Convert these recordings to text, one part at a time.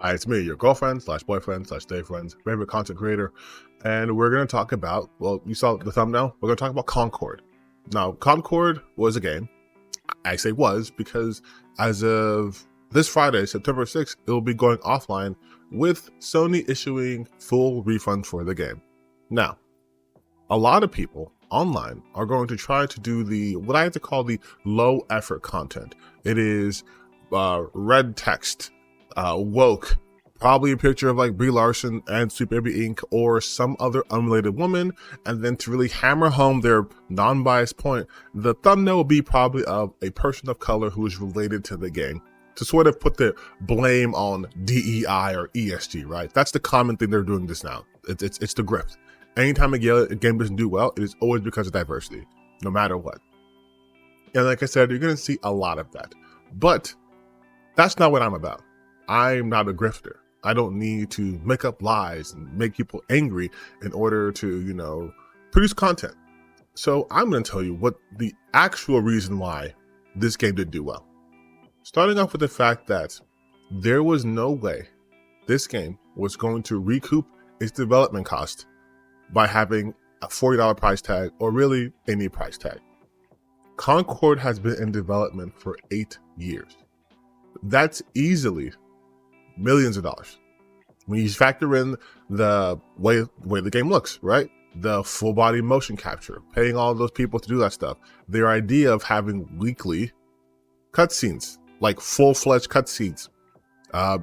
Hi, it's me, your girlfriend slash boyfriend slash day friend's favorite content creator. And we're going to talk about, well, you saw the thumbnail. We're going to talk about Concord. Now, Concord was a game. I say was because as of this Friday, September 6th, it will be going offline with Sony issuing full refund for the game. Now, a lot of people online are going to try to do what I like to call the low effort content. It is red text, woke, probably a picture of like Brie Larson and Sweet Baby Inc. or some other unrelated woman, and then to really hammer home their non-biased point, the thumbnail will be probably of a person of color who is related to the game, to sort of put the blame on DEI or ESG, right? That's the common thing they're doing this now. It's the grift. Anytime a game doesn't do well, it is always because of diversity, no matter what. And like I said, you're going to see a lot of that. But that's not what I'm about. I'm not a grifter. I don't need to make up lies and make people angry in order to, produce content. So I'm going to tell you what the actual reason why this game did do well. Starting off with the fact that there was no way this game was going to recoup its development cost by having a $40 price tag, or really any price tag. Concord has been in development for 8 years. That's easily millions of dollars. When you factor in the way the game looks, right? The full body motion capture, paying all those people to do that stuff. Their idea of having weekly cutscenes, like full-fledged cutscenes.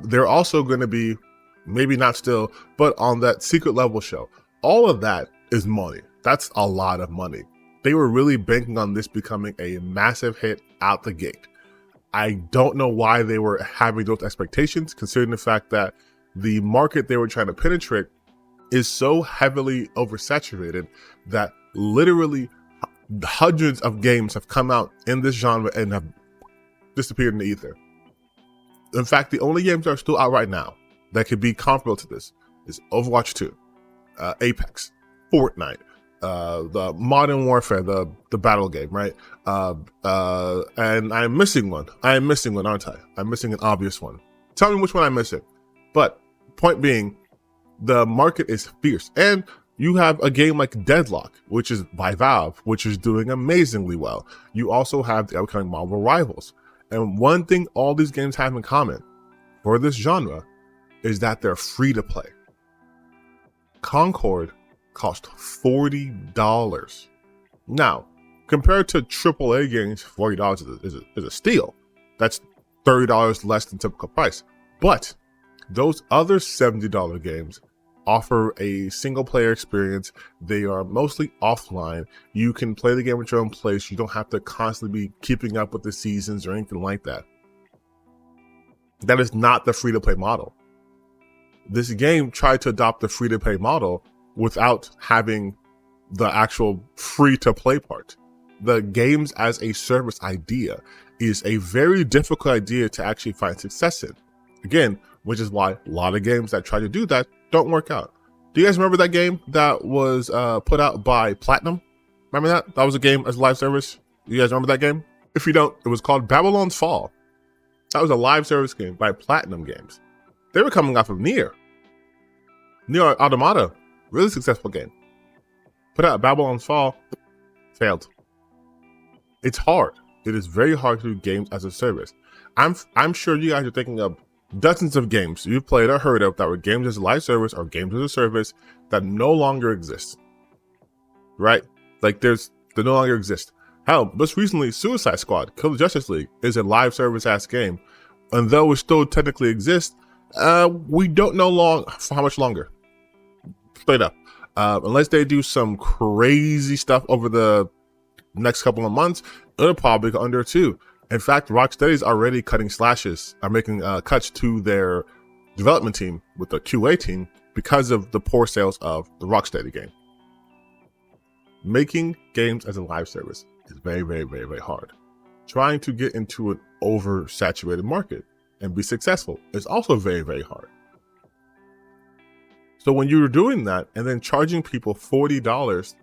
They're also going to be, maybe not still, but on that secret level show. All of that is money. That's a lot of money. They were really banking on this becoming a massive hit out the gate. I don't know why they were having those expectations, considering the fact that the market they were trying to penetrate is so heavily oversaturated that literally hundreds of games have come out in this genre and have disappeared in the ether. In fact, the only games that are still out right now that could be comparable to this is Overwatch 2. Apex, Fortnite, the Modern Warfare, the battle game, right? And I'm missing one. Aren't I? I'm missing an obvious one. Tell me which one I'm missing. But point being, the market is fierce. And you have a game like Deadlock, which is by Valve, which is doing amazingly well. You also have the upcoming Marvel Rivals. And one thing all these games have in common for this genre is that they're free to play. Concord cost $40. Now, compared to AAA games, $40 is a steal. That's $30 less than typical price. But those other $70 games offer a single player experience. They are mostly offline. You can play the game at your own place. You don't have to constantly be keeping up with the seasons or anything like that. That is not the free-to-play model. This game tried to adopt the free-to-play model without having the actual free-to-play part. The games as a service idea is a very difficult idea to actually find success in. Again, which is why a lot of games that try to do that don't work out. Do you guys remember that game that was put out by Platinum? Remember that? That was a game as a live service. You guys remember that game? If you don't, it was called Babylon's Fall. That was a live service game by Platinum Games. They were coming off of Nier Automata, really successful game. Put out Babylon's Fall, failed. It's hard. It is very hard to do games as a service. I'm sure you guys are thinking of dozens of games you've played or heard of that were games as a live service or games as a service that no longer exist. Right? Like they no longer exist. Hell, most recently, Suicide Squad, Kill the Justice League is a live service ass game. And though it still technically exists, we don't know for how much longer. Straight up. Unless they do some crazy stuff over the next couple of months, it'll probably go under 2. In fact, Rocksteady's already cutting slashes, are making cuts to their development team with the QA team because of the poor sales of the Rocksteady game. Making games as a live service is very, very, very, very hard. Trying to get into an oversaturated market and be successful is also very, very hard. So when you're doing that and then charging people $40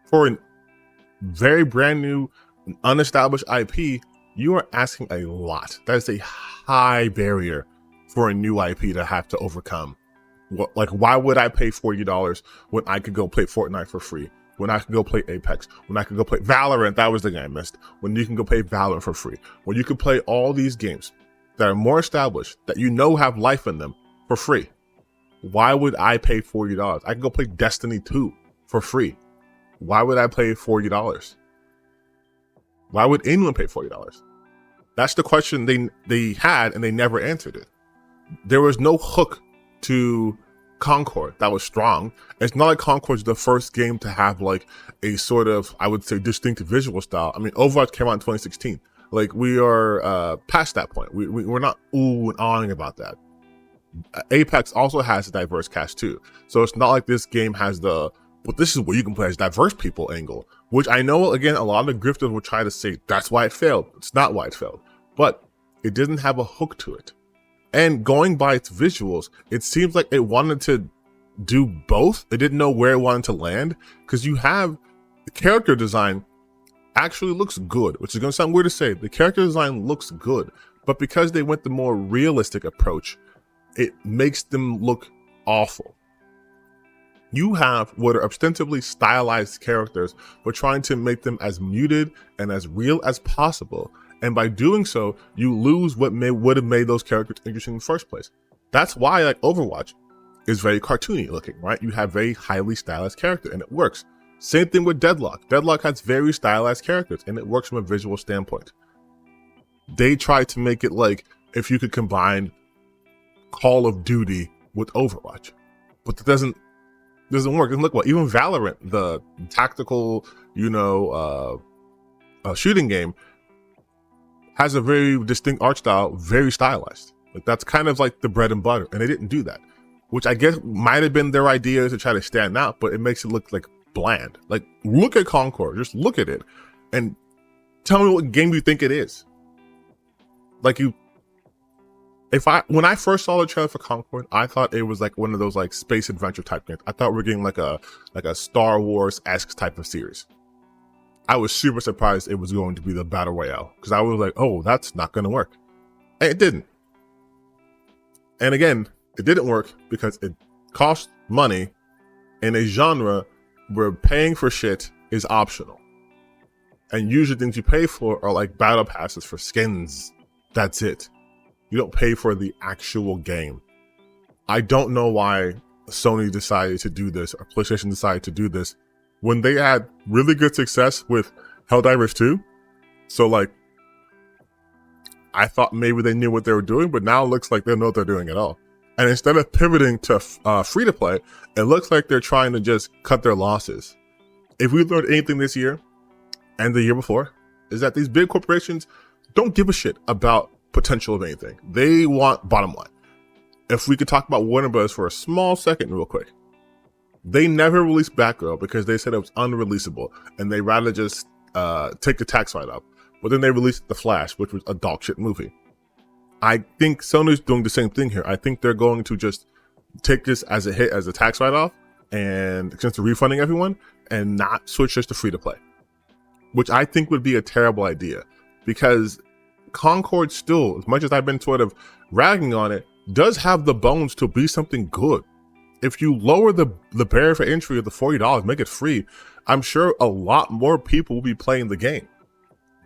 for a very brand new, unestablished IP, you are asking a lot. That is a high barrier for a new IP to have to overcome. Like, why would I pay $40 when I could go play Fortnite for free? When I could go play Apex? When I could go play Valorant? That was the game I missed. When you can go play Valorant for free? When you can play all these games that are more established, that you know have life in them for free? Why would I pay $40? I can go play Destiny 2 for free. Why would I pay $40? Why would anyone pay $40? That's the question they had, and they never answered it. There was no hook to Concord that was strong. It's not like Concord's the first game to have like a sort of, I would say, distinct visual style. I mean, Overwatch came out in 2016. Like, we are past that point. We're not ooh and ahhing about that. Apex also has a diverse cast too. So it's not like this game has the, but this is where you can play as diverse people angle, which I know, again, a lot of grifters will try to say that's why it failed. It's not why it failed, but it didn't have a hook to it. And going by its visuals, it seems like it wanted to do both. It didn't know where it wanted to land, because you have the character design actually looks good, which is going to sound weird to say. The character design looks good, but because they went the more realistic approach, it makes them look awful. You have what are ostensibly stylized characters, but trying to make them as muted and as real as possible. And by doing so, you lose what would have made those characters interesting in the first place. That's why, like, Overwatch is very cartoony looking, right? You have very highly stylized character, and it works. Same thing with Deadlock. Deadlock has very stylized characters, and it works from a visual standpoint. They tried to make it like if you could combine Call of Duty with Overwatch, but that doesn't work. And look, what even Valorant, the tactical, shooting game, has a very distinct art style, very stylized. Like, that's kind of like the bread and butter, and they didn't do that, which I guess might have been their idea to try to stand out, but it makes it look like bland. Like, look at Concord, just look at it, and tell me what game you think it is. Like, when I first saw the trailer for Concord, I thought it was like one of those like space adventure type games. I thought we were getting like a Star Wars-esque type of series. I was super surprised it was going to be the Battle Royale, because I was like, oh, that's not going to work. And it didn't. And again, it didn't work because it cost money in a genre where paying for shit is optional. And usually things you pay for are like battle passes for skins. That's it. You don't pay for the actual game. I don't know why Sony decided to do this, or PlayStation decided to do this, when they had really good success with Helldivers 2. So, like, I thought maybe they knew what they were doing, but now it looks like they don't know what they're doing at all. And instead of pivoting to free-to-play, it looks like they're trying to just cut their losses. If we learned anything this year, and the year before, is that these big corporations don't give a shit about potential of anything. They want bottom line. If we could talk about Warner Bros. For a small second real quick. They never released Batgirl because they said it was unreleasable, and they rather just take the tax write-off. But then they released The Flash, which was a dog shit movie. I think Sony's doing the same thing here. I think they're going to just take this as a hit, as a tax write-off, and since they're refunding everyone, and not switch this to free-to-play, which I think would be a terrible idea, because Concord still, as much as I've been sort of ragging on it, does have the bones to be something good. If you lower the barrier for entry of the $40, make it free, I'm sure a lot more people will be playing the game.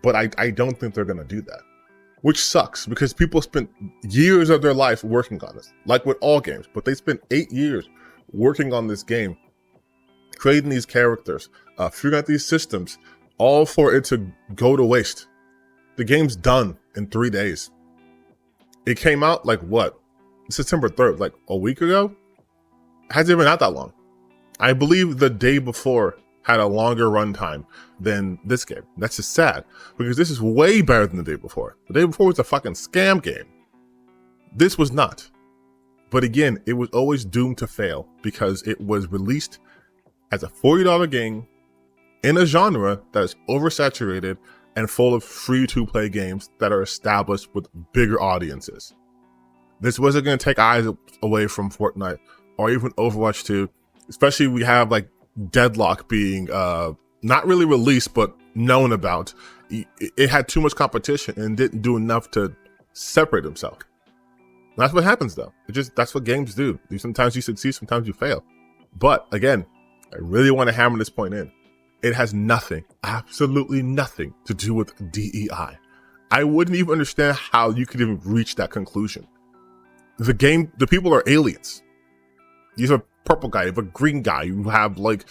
But I don't think they're going to do that, which sucks, because people spent years of their life working on this, like with all games. But they spent 8 years working on this game, creating these characters, figuring out these systems, all for it to go to waste. The game's done in 3 days. It came out like what? September 3rd, like a week ago? Hasn't been out that long. I believe the day before had a longer runtime than this game. That's just sad, because this is way better than the day before. The day before was a fucking scam game. This was not. But again, it was always doomed to fail because it was released as a $40 game in a genre that is oversaturated and full of free-to-play games that are established with bigger audiences. This wasn't going to take eyes away from Fortnite or even Overwatch 2, especially we have like Deadlock being not really released but known about. It had too much competition and didn't do enough to separate himself. That's what happens though. That's what games do. Sometimes you succeed, sometimes you fail. But again, I really want to hammer this point in. It has nothing, absolutely nothing to do with DEI. I wouldn't even understand how you could even reach that conclusion. The people are aliens. You have a purple guy, you have a green guy, you have like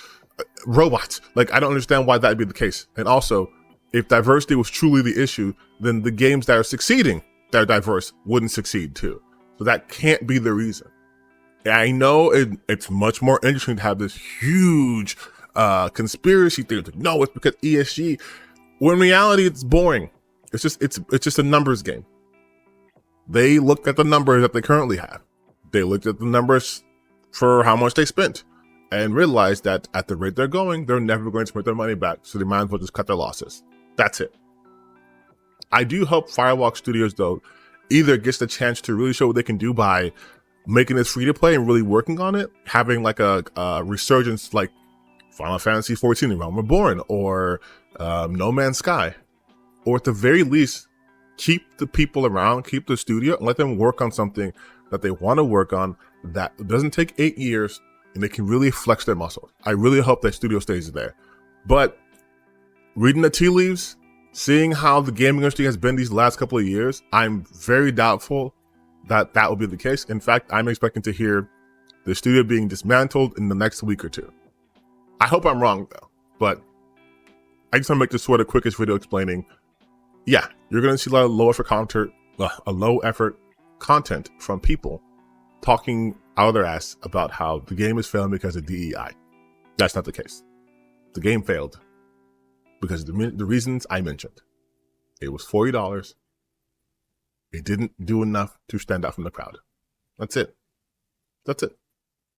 robots. Like, I don't understand why that'd be the case. And also, if diversity was truly the issue, then the games that are succeeding, that are diverse, wouldn't succeed too. So that can't be the reason. I know it's much more interesting to have this huge conspiracy theory. Like, no, it's because ESG. When in reality, it's boring. It's just a numbers game. They looked at the numbers that they currently have. They looked at the numbers for how much they spent and realized that at the rate they're going, they're never going to make their money back. So they might as well just cut their losses. That's it. I do hope Firewalk Studios, though, either gets the chance to really show what they can do by making this free to play and really working on it, having like a resurgence like Final Fantasy 14 and Realm Reborn or No Man's Sky, or at the very least, keep the people around, keep the studio, and let them work on something that they want to work on that doesn't take 8 years and they can really flex their muscles. I really hope that studio stays there. But reading the tea leaves, seeing how the gaming industry has been these last couple of years, I'm very doubtful that will be the case. In fact, I'm expecting to hear the studio being dismantled in the next week or two. I hope I'm wrong though, but I just want to make this sort of quickest video explaining, yeah, you're going to see a lot of low effort content from people talking out of their ass about how the game is failing because of DEI. That's not the case. The game failed because of the reasons I mentioned. It was $40. It didn't do enough to stand out from the crowd. That's it.